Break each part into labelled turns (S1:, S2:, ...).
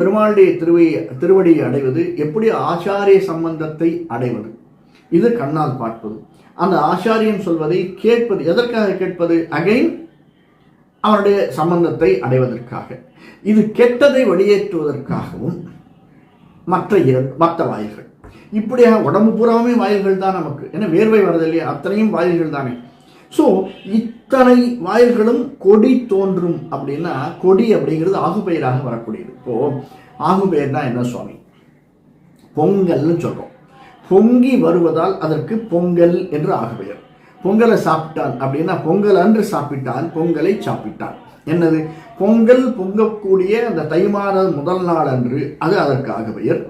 S1: பெருமாளுடைய திருவடியை அடைவது, எப்படி ஆச்சாரிய சம்பந்தத்தை அடைவது, இது கண்ணால் பார்ப்பது. அந்த ஆச்சாரியம் சொல்வதை கேட்பது. எதற்காக கேட்பது? அகைன் அவனுடைய சம்பந்தத்தை அடைவதற்காக. இது கெட்டதை வெளியேற்றுவதற்காகவும் மற்ற வாயில்கள். இப்படியாக உடம்பு பூராமே வாயில்கள் தான் நமக்கு. ஏன்னா வேர்வை வரது இல்லையா, அத்தனையும் வாயில்கள் தானே. ஸோ இத்தனை வாயில்களும் கொடி தோன்றும் அப்படின்னா, கொடி அப்படிங்கிறது ஆகுபெயராக வரக்கூடியது. இப்போ ஆகுபெயர்னா என்ன சுவாமி? பொங்கல்னு சொல்றோம். பொங்கி வருவதால் அதற்கு பொங்கல் என்று ஆகுபெயர். பொங்கலை சாப்பிட்டான் அப்படின்னா, பொங்கல் அன்று சாப்பிட்டான், பொங்கலை சாப்பிட்டான். என்னது? பொங்கல் பொங்கக்கூடிய அந்த தை மாத முதல் நாள் அன்று, அது அதற்கு ஆகுபெயர்.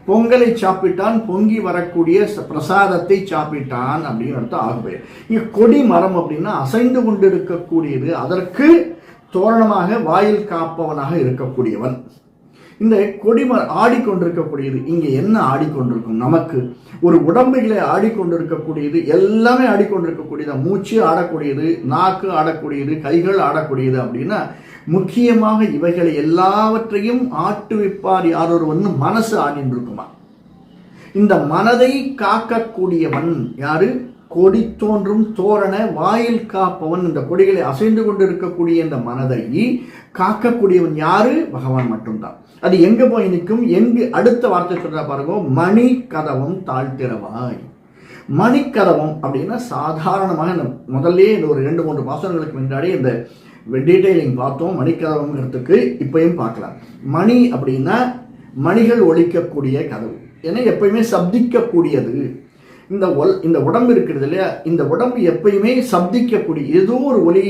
S1: பொங்கலை சாப்பிட்டான், பொங்கி வரக்கூடிய பிரசாதத்தை சாப்பிட்டான் அப்படின்னு அர்த்தம் ஆகுபெயர். இங்க கொடி மரம் அப்படின்னா அசைந்து கொண்டு இருக்கக்கூடியது, அதற்கு தோரணமாக வாயில் காப்பவனாக இருக்கக்கூடியவன். இந்த கொடிமரம் ஆடிக்கொண்டிருக்கக்கூடியது, இங்க என்ன ஆடிக்கொண்டிருக்கும்? நமக்கு ஒரு உடம்புகளை ஆடிக்கொண்டிருக்கக்கூடியது, எல்லாமே ஆடிக்கொண்டிருக்கக்கூடியது. மூச்சு ஆடக்கூடியது, நாக்கு ஆடக்கூடியது, கைகள் ஆடக்கூடியது. அப்படின்னா முக்கியமாக இவைகளை எல்லாவற்றையும் ஆட்டுவிப்பார் யாரொருவன் மனசு ஆடின்னு இருக்குமா. இந்த மனதை காக்கக்கூடியவன் யாரு? கொடி தோன்றும் தோரண வாயில் காப்பவன். இந்த கொடிகளை அசைந்து கொண்டு இருக்கக்கூடிய இந்த மனதை காக்கக்கூடியவன் யாரு? பகவான் மட்டும்தான். அது எங்க போய் நிற்கும்? எங்கு? அடுத்த வார்த்தை சொல்ற பாருங்க, மணி கதவம் தாழ்த்திரவாய். மணிக்கதவம் அப்படின்னா சாதாரணமாக முதல்ல இந்த ஒரு 2-3 பாசனங்களுக்கு முன்னாடி இந்த டீடைலிங் பார்த்தோம். மணிக்கதவங்கிறதுக்கு இப்பயும் பார்க்கலாம். மணி அப்படின்னா மணிகள் ஒலிக்கக்கூடிய கதவு. ஏன்னா எப்பயுமே சப்திக்கக்கூடியது. இந்த உடம்பு இருக்கிறது இல்லையா, இந்த உடம்பு எப்பயுமே சப்திக்கக்கூடிய ஏதோ ஒரு ஒலியை